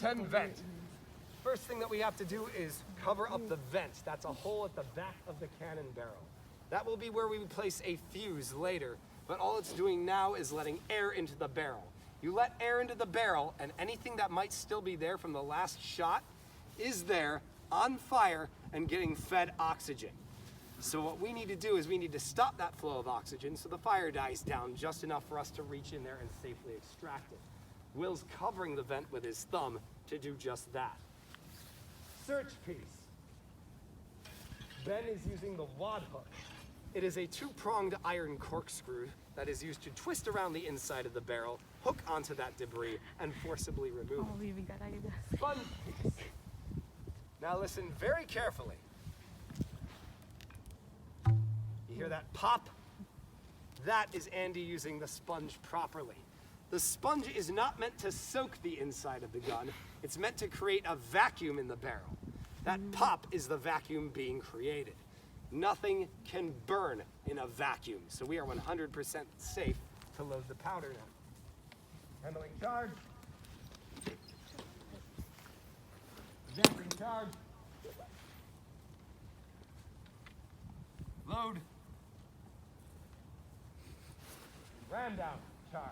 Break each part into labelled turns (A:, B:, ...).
A: 10 vent. First thing that we have to do is cover up the vent. That's a hole at the back of the cannon barrel. That will be where we place a fuse later, but all it's doing now is letting air into the barrel. You let air into the barrel, and anything that might still be there from the last shot is there, on fire, and getting fed oxygen. So what we need to do is we need to stop that flow of oxygen so the fire dies down just enough for us to reach in there and safely extract it. Will's covering the vent with his thumb to do just that. Search piece. Ben is using the wad hook. It is a two-pronged iron corkscrew that is used to twist around the inside of the barrel, hook onto that debris, and forcibly remove it. Sponge piece. Now listen very carefully. You hear that pop? That is Andy using the sponge properly. The sponge is not meant to soak the inside of the gun. It's meant to create a vacuum in the barrel. That pop is the vacuum being created. Nothing can burn in a vacuum, so we are 100% safe to load the powder now. Handling charge. Jumping charge. Load. Ram down charge.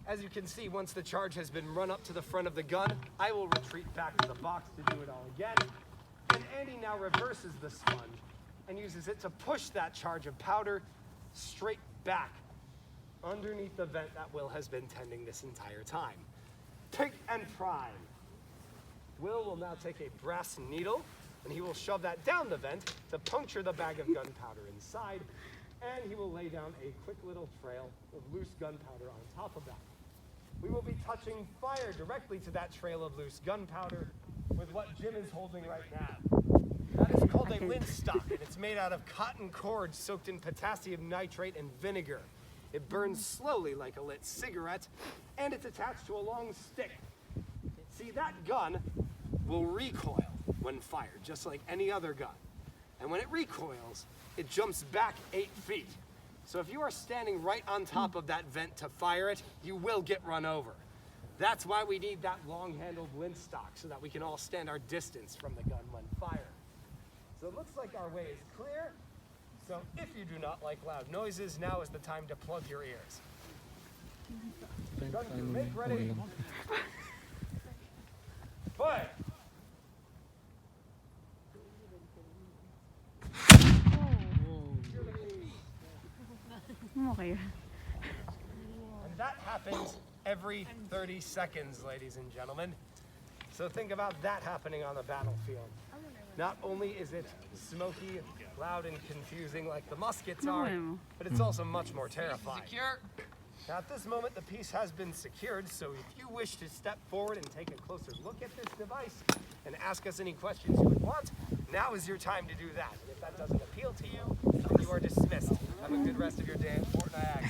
A: As you can see, once the charge has been run up to the front of the gun, I will retreat back to the box to do it all again. And Andy now reverses the sponge and uses it to push that charge of powder straight back underneath the vent that Will has been tending this entire time. Pick and prime. Will now take a brass needle and he will shove that down the vent to puncture the bag of gunpowder inside, and he will lay down a quick little trail of loose gunpowder on top of that. We will be touching fire directly to that trail of loose gunpowder with what Jim is holding right now. That is called a lint stock, and it's made out of cotton cord soaked in potassium nitrate and vinegar. It burns slowly like a lit cigarette, and it's attached to a long stick. See, that gun will recoil when fired, just like any other gun. And when it recoils, it jumps back 8 feet. So if you are standing right on top of that vent to fire it, you will get run over. That's why we need that long-handled lint stock, so that we can all stand our distance from the gun when fired. So it looks like our way is clear. So if you do not like loud noises, now is the time to plug your ears. Gun crew, make ready. Fire!
B: Okay.
A: And that happens every 30 seconds, ladies and gentlemen. So think about that happening on the battlefield. Not only is it smoky, loud, and confusing like the muskets are, but it's also much more terrifying.
C: Secure.
A: Now at this moment, the piece has been secured, so if you wish to step forward and take a closer look at this device and ask us any questions you would want, now is your time to do that. And if that doesn't appeal to you, then you are dismissed. Have a good rest of your day at Fort Niagara.